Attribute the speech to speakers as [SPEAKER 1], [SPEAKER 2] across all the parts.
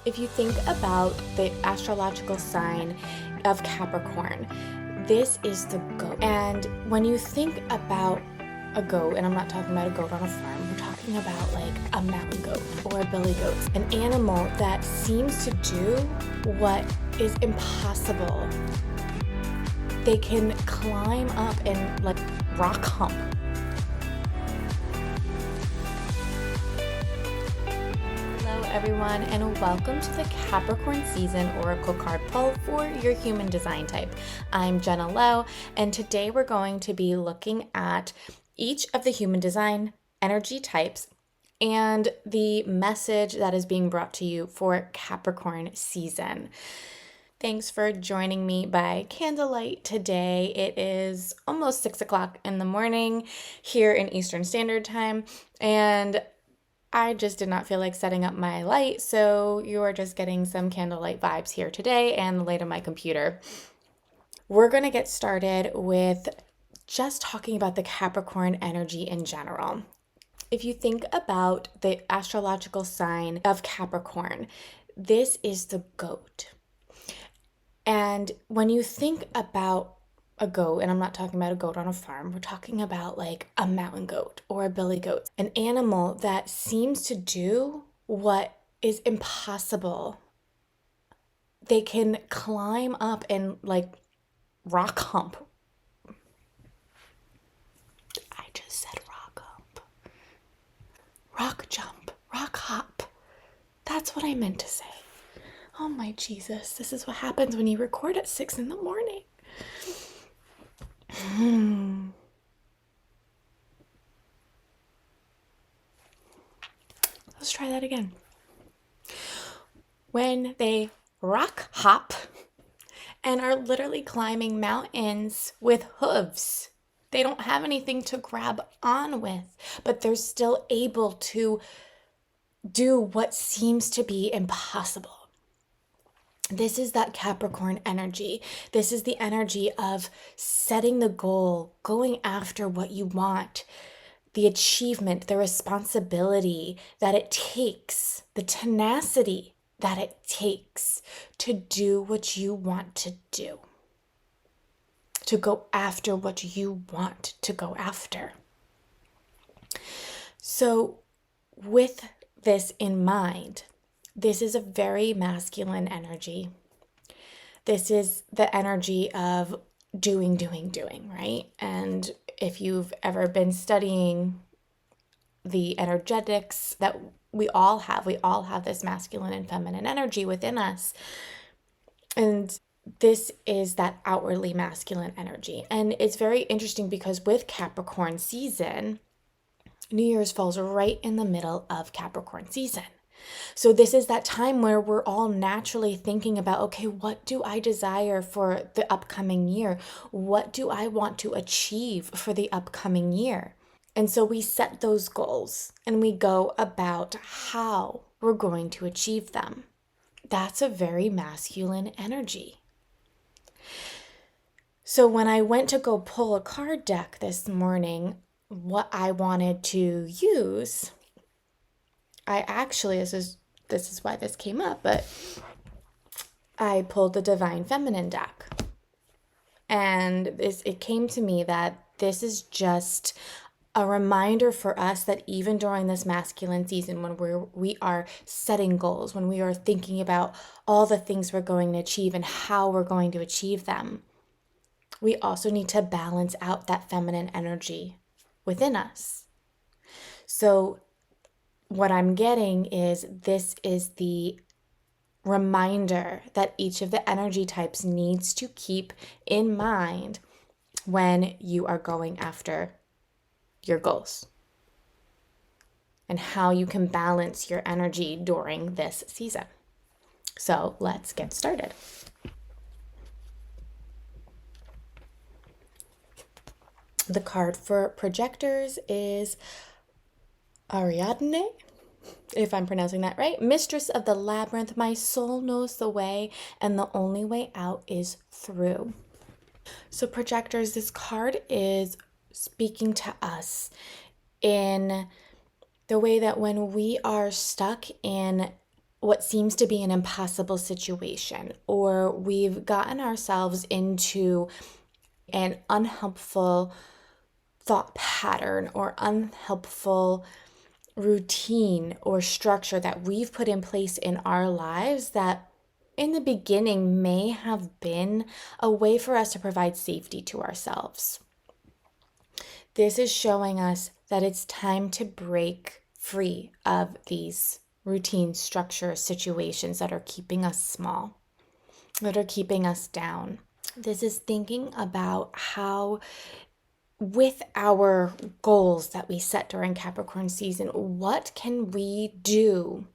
[SPEAKER 1] If you think about the astrological sign of Capricorn, this is the goat. And when you think about a goat, and I'm not talking about a goat on a farm, we're talking about like a mountain goat or a billy goat, an animal that seems to do what is impossible. They can climb up and like rock hump. Hello everyone, and welcome to the Capricorn season oracle card pull for your human design type. I'm Jenna Lowe, and today we're going to be looking at each of the human design energy types and the message that is being brought to you for Capricorn season. Thanks for joining me by candlelight today. It is almost 6 o'clock in the morning here in Eastern Standard Time, and I just did not feel like setting up my light, so you are just getting some candlelight vibes here today and the light of my computer. We're going to get started with just talking about the Capricorn energy in general. If you think about the astrological sign of Capricorn, this is the goat. And when you think about a goat, and I'm not talking about a goat on a farm, we're talking about like a mountain goat or a billy goat, an animal that seems to do what is impossible. They can climb up and like rock hump. I just said rock hump. Rock jump, rock hop. That's what I meant to say. Oh my Jesus, this is what happens when you record at 6 in the morning. Let's try that again. When they rock hop and are literally climbing mountains with hooves, they don't have anything to grab on with, but they're still able to do what seems to be impossible. This is that Capricorn energy. This is the energy of setting the goal, going after what you want, the achievement, the responsibility that it takes, the tenacity that it takes to do what you want to do, to go after what you want to go after. So with this in mind, this is a very masculine energy. This is the energy of doing, right? And if you've ever been studying the energetics that we all have this masculine and feminine energy within us. And this is that outwardly masculine energy. And it's very interesting because with Capricorn season, New Year's falls right in the middle of Capricorn season. So this is that time where we're all naturally thinking about, okay, what do I desire for the upcoming year? What do I want to achieve for the upcoming year? And so we set those goals and we go about how we're going to achieve them. That's a very masculine energy. So when I went to go pull a card deck this morning, what I wanted to use, I actually, this is why this came up, but I pulled the Divine Feminine deck. And it came to me that this is just a reminder for us that even during this masculine season, when we are setting goals, when we are thinking about all the things we're going to achieve and how we're going to achieve them, we also need to balance out that feminine energy within us. So what I'm getting is this is the reminder that each of the energy types needs to keep in mind when you are going after your goals and how you can balance your energy during this season. So let's get started. The card for projectors is Ariadne, if I'm pronouncing that right. Mistress of the labyrinth, my soul knows the way, and the only way out is through. So projectors, this card is speaking to us in the way that when we are stuck in what seems to be an impossible situation, or we've gotten ourselves into an unhelpful thought pattern or unhelpful routine or structure that we've put in place in our lives that in the beginning may have been a way for us to provide safety to ourselves. This is showing us that it's time to break free of these routine structure situations that are keeping us small, that are keeping us down. This is thinking about how, with our goals that we set during Capricorn season, what can we do?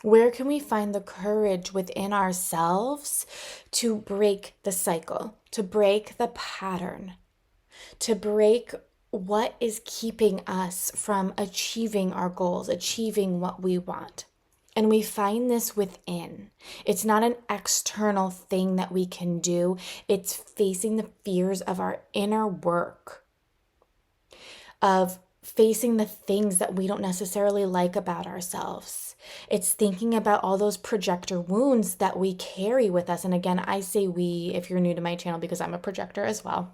[SPEAKER 1] Where can we find the courage within ourselves to break the cycle, to break the pattern, to break what is keeping us from achieving our goals, achieving what we want? And we find this within. It's not an external thing that we can do. It's facing the fears of our inner work, of facing the things that we don't necessarily like about ourselves. It's thinking about all those projector wounds that we carry with us. And again, I say we, if you're new to my channel, because I'm a projector as well.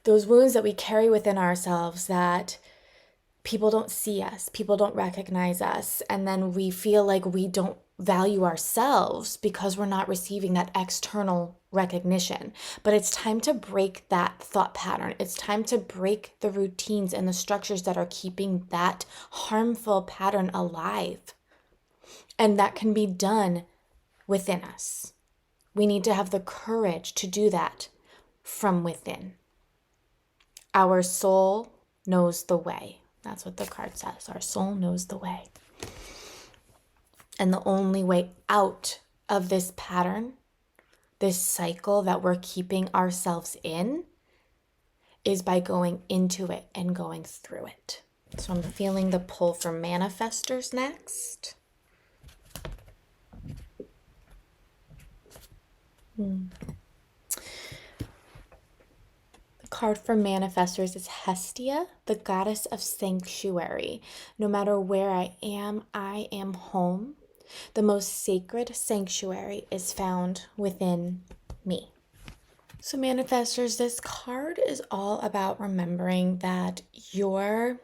[SPEAKER 1] Those wounds that we carry within ourselves that people don't see us, people don't recognize us, and then we feel like we don't value ourselves because we're not receiving that external recognition. But it's time to break that thought pattern. It's time to break the routines and the structures that are keeping that harmful pattern alive. And that can be done within us. We need to have the courage to do that from within. Our soul knows the way. That's what the card says. Our soul knows the way. And the only way out of this pattern, this cycle that we're keeping ourselves in, is by going into it and going through it. So I'm feeling the pull for Manifestors next. Card for Manifestors is Hestia, the goddess of sanctuary. No matter where I am home. The most sacred sanctuary is found within me. So Manifestors, this card is all about remembering that your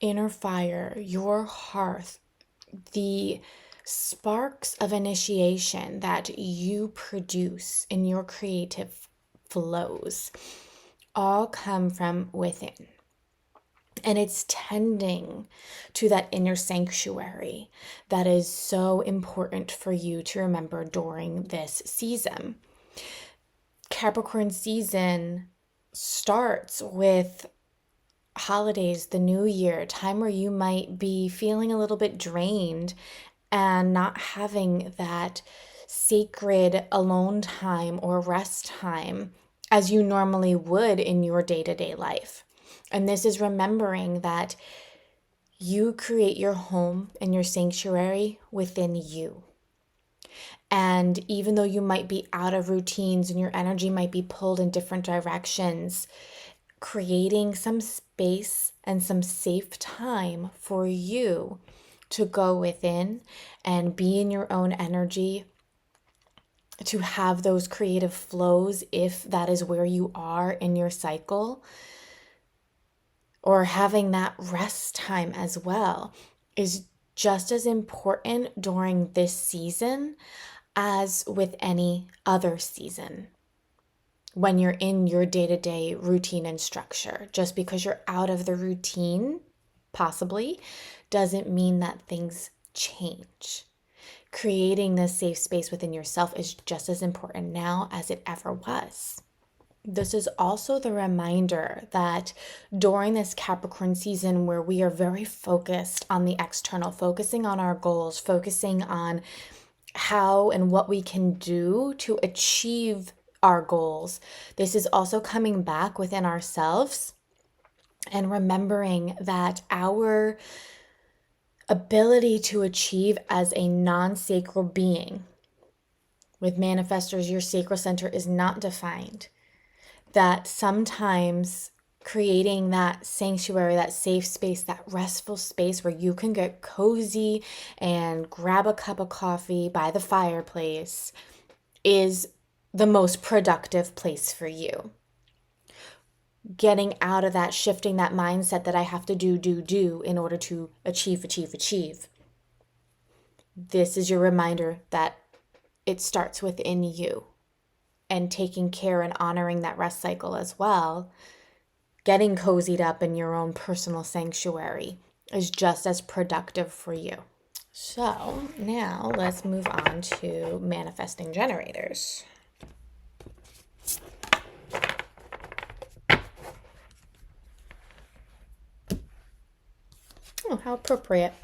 [SPEAKER 1] inner fire, your hearth, the sparks of initiation that you produce in your creative flows all come from within. And it's tending to that inner sanctuary that is so important for you to remember during this season. Capricorn season starts with holidays, the new year, time where you might be feeling a little bit drained and not having that sacred alone time or rest time as you normally would in your day-to-day life. And this is remembering that you create your home and your sanctuary within you. And even though you might be out of routines and your energy might be pulled in different directions, creating some space and some safe time for you to go within and be in your own energy, to have those creative flows if that is where you are in your cycle, or having that rest time as well, is just as important during this season as with any other season. When you're in your day-to-day routine and structure, just because you're out of the routine, possibly, doesn't mean that things change. Creating this safe space within yourself is just as important now as it ever was. This is also the reminder that during this Capricorn season where we are very focused on the external, focusing on our goals, focusing on how and what we can do to achieve our goals, this is also coming back within ourselves and remembering that our ability to achieve as a non-sacral being, with Manifestors, your sacral center is not defined, that sometimes creating that sanctuary, that safe space, that restful space where you can get cozy and grab a cup of coffee by the fireplace is the most productive place for you. Getting out of that, shifting that mindset that I have to do in order to achieve. This is your reminder that it starts within you, and taking care and honoring that rest cycle as well. Getting cozied up in your own personal sanctuary is just as productive for you. So now let's move on to manifesting generators. Oh, how appropriate.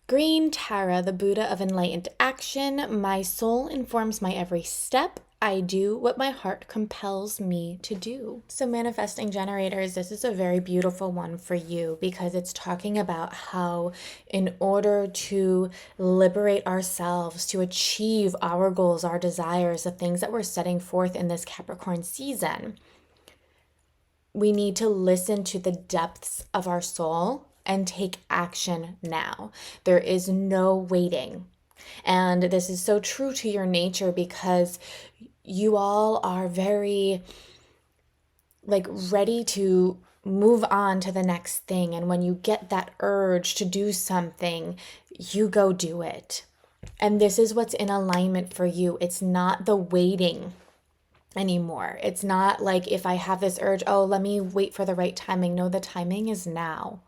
[SPEAKER 1] Green Tara, the Buddha of enlightened action. My soul informs my every step. I do what my heart compels me to do. So manifesting generators, this is a very beautiful one for you because it's talking about how in order to liberate ourselves, to achieve our goals, our desires, the things that we're setting forth in this Capricorn season, we need to listen to the depths of our soul and take action now. There is no waiting. And this is so true to your nature because you all are very ready to move on to the next thing. And when you get that urge to do something, you go do it. And this is what's in alignment for you. It's not the waiting anymore. It's not like if I have this urge, oh, let me wait for the right timing. No, the timing is now.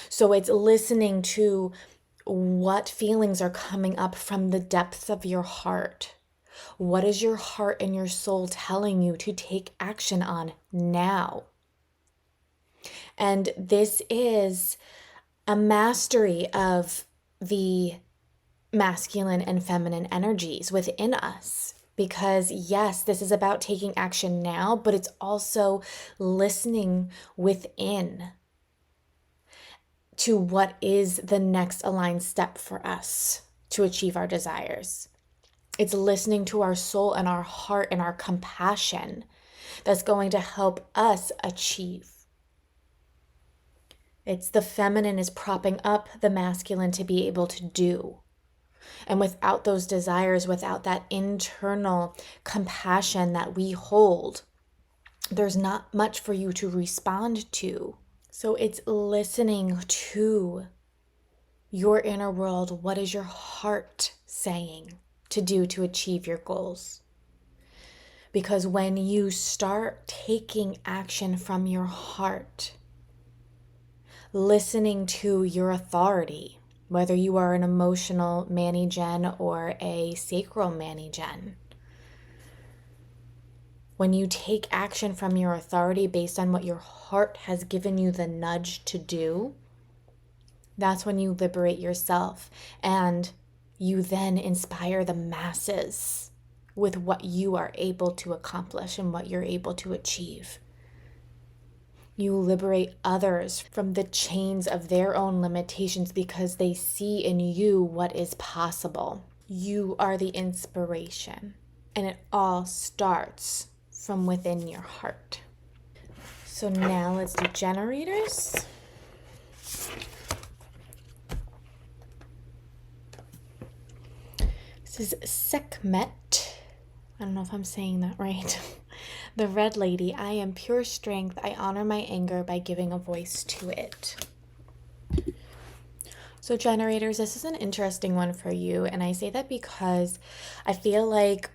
[SPEAKER 1] So it's listening to what feelings are coming up from the depths of your heart. What is your heart and your soul telling you to take action on now? And this is a mastery of the masculine and feminine energies within us. Because yes, this is about taking action now, but it's also listening within to what is the next aligned step for us to achieve our desires. It's listening to our soul and our heart and our compassion that's going to help us achieve. It's the feminine is propping up the masculine to be able to do. And without those desires, without that internal compassion that we hold, there's not much for you to respond to. So it's listening to your inner world. What is your heart saying to do to achieve your goals? Because when you start taking action from your heart, listening to your authority, whether you are an emotional Mani-Gen or a sacral Mani-Gen, when you take action from your authority based on what your heart has given you the nudge to do, that's when you liberate yourself and you then inspire the masses with what you are able to accomplish and what you're able to achieve. You liberate others from the chains of their own limitations because they see in you what is possible. You are the inspiration, and it all starts from within your heart. So now let's do generators. This is Sekhmet. I don't know if I'm saying that right. The red lady. I am pure strength. I honor my anger by giving a voice to it. So generators, this is an interesting one for you. And I say that because I feel like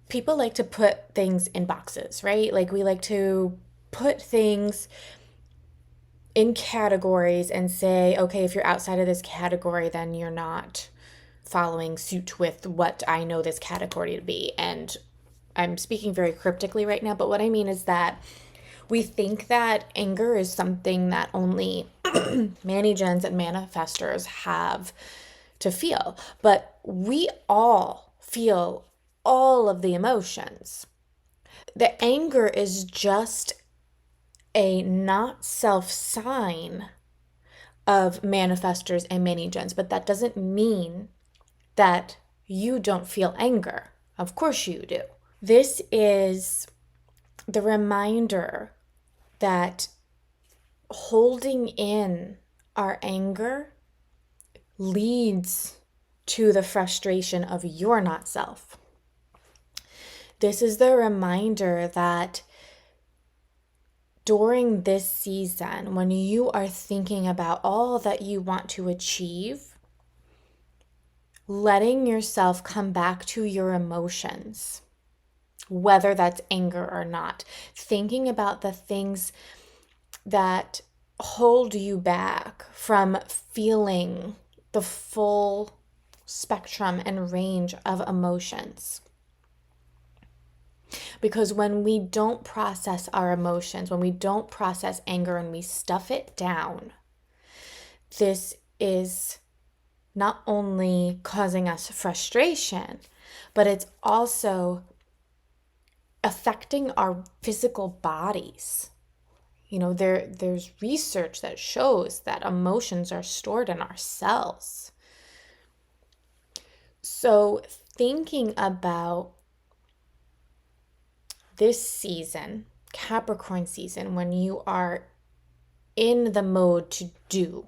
[SPEAKER 1] people like to put things in boxes, right? Like we like to put things in categories and say, okay, if you're outside of this category, then you're not following suit with what I know this category to be. And I'm speaking very cryptically right now, but what I mean is that we think that anger is something that only Mani-Gens and Manifestors have to feel. But we all feel all of the emotions. The anger is just a not self sign of Manifestors and Mani-Gens, but that doesn't mean that you don't feel anger. Of course you do. This is the reminder that holding in our anger leads to the frustration of your not self. This is the reminder that during this season, when you are thinking about all that you want to achieve, letting yourself come back to your emotions, whether that's anger or not, thinking about the things that hold you back from feeling the full spectrum and range of emotions. Because when we don't process our emotions, when we don't process anger and we stuff it down, this is not only causing us frustration, but it's also affecting our physical bodies. You know, there's research that shows that emotions are stored in our cells. So thinking about this season, Capricorn season, when you are in the mode to do,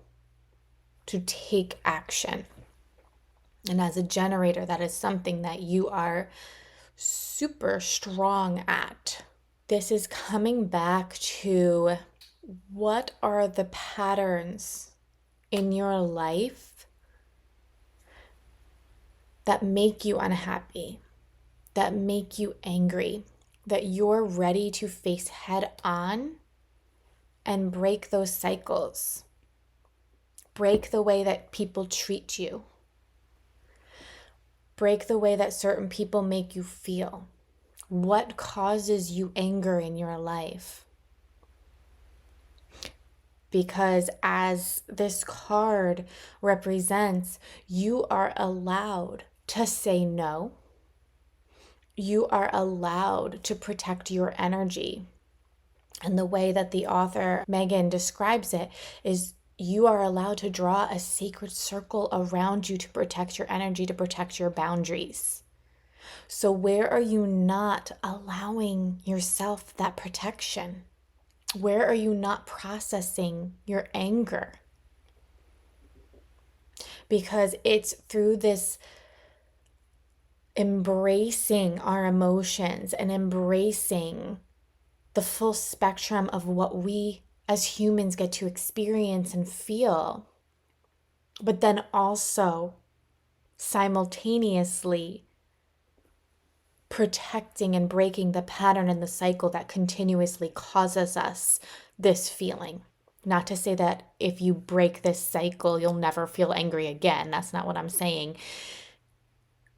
[SPEAKER 1] to take action. And as a generator, that is something that you are super strong at. This is coming back to what are the patterns in your life that make you unhappy, that make you angry, that you're ready to face head on and break those cycles. Break the way that people treat you. Break the way that certain people make you feel. What causes you anger in your life? Because as this card represents, you are allowed to say no. You are allowed to protect your energy. And the way that the author, Megan, describes it is you are allowed to draw a sacred circle around you to protect your energy, to protect your boundaries. So where are you not allowing yourself that protection? Where are you not processing your anger? Because it's through this embracing our emotions and embracing the full spectrum of what we as humans get to experience and feel, but then also simultaneously protecting and breaking the pattern and the cycle that continuously causes us this feeling. Not to say that if you break this cycle, you'll never feel angry again. That's not what I'm saying.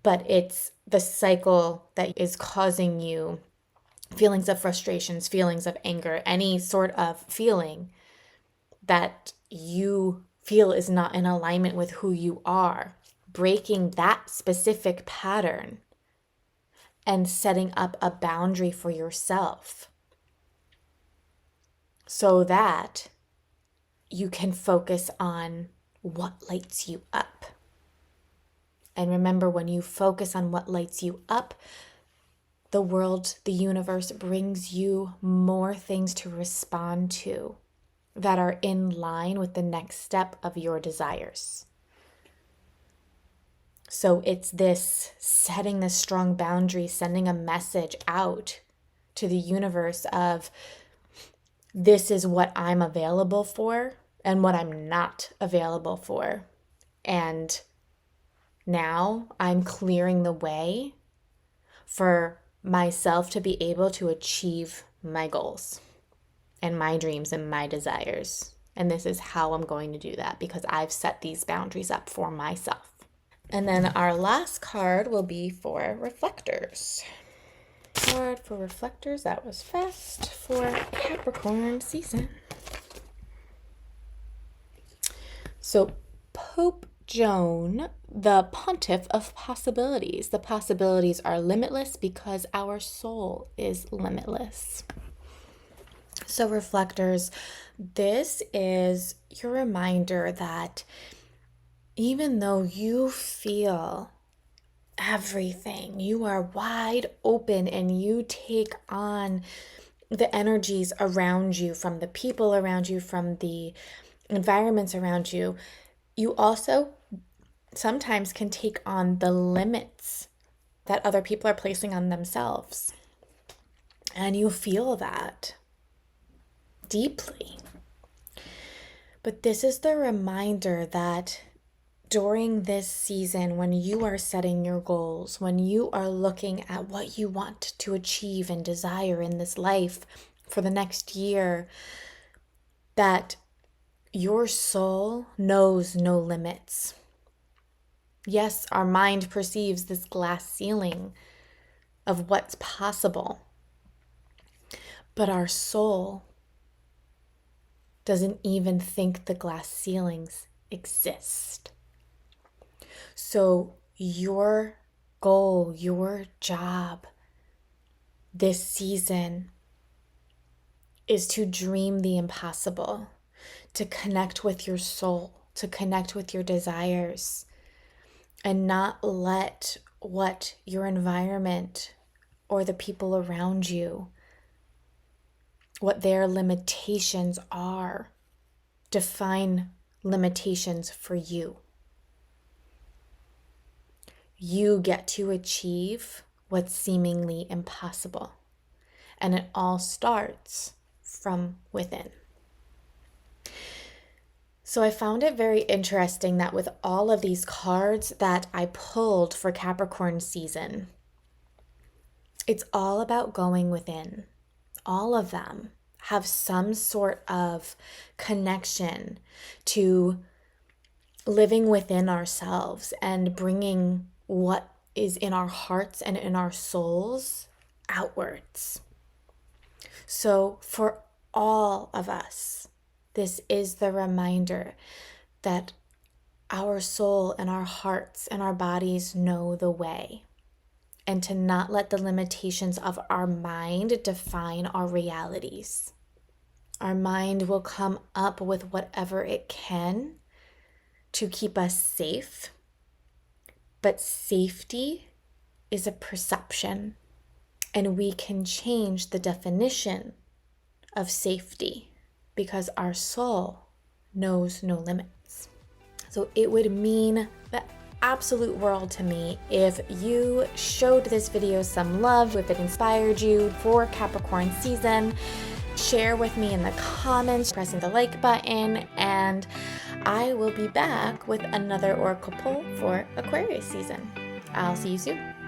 [SPEAKER 1] But it's the cycle that is causing you feelings of frustrations, feelings of anger, any sort of feeling that you feel is not in alignment with who you are. Breaking that specific pattern and setting up a boundary for yourself so that you can focus on what lights you up. And remember, when you focus on what lights you up, the world, the universe brings you more things to respond to that are in line with the next step of your desires. So it's this setting this strong boundary, sending a message out to the universe of this is what I'm available for and what I'm not available for. And now I'm clearing the way for myself to be able to achieve my goals and my dreams and my desires. And this is how I'm going to do that because I've set these boundaries up for myself. And then our last card will be for Reflectors. Card for Reflectors, that was fast, for Capricorn season. So Pope Joan, the pontiff of possibilities. The possibilities are limitless because our soul is limitless. So Reflectors, this is your reminder that even though you feel everything, you are wide open and you take on the energies around you, from the people around you, from the environments around you, you also sometimes can take on the limits that other people are placing on themselves. And you feel that deeply. But this is the reminder that during this season, when you are setting your goals, when you are looking at what you want to achieve and desire in this life for the next year, that your soul knows no limits. Yes, our mind perceives this glass ceiling of what's possible, but our soul doesn't even think the glass ceilings exist. So your goal, your job this season is to dream the impossible, to connect with your soul, to connect with your desires, and not let what your environment or the people around you, what their limitations are, define limitations for you. You get to achieve what's seemingly impossible. And it all starts from within. So I found it very interesting that with all of these cards that I pulled for Capricorn season, it's all about going within. All of them have some sort of connection to living within ourselves and bringing what is in our hearts and in our souls outwards. So for all of us, this is the reminder that our soul and our hearts and our bodies know the way, and to not let the limitations of our mind define our realities. Our mind will come up with whatever it can to keep us safe, but safety is a perception, and we can change the definition of safety because our soul knows no limits. So it would mean the absolute world to me if you showed this video some love, if it inspired you for Capricorn season. Share with me in the comments, pressing the like button, and I will be back with another oracle pull for Aquarius season. I'll see you soon.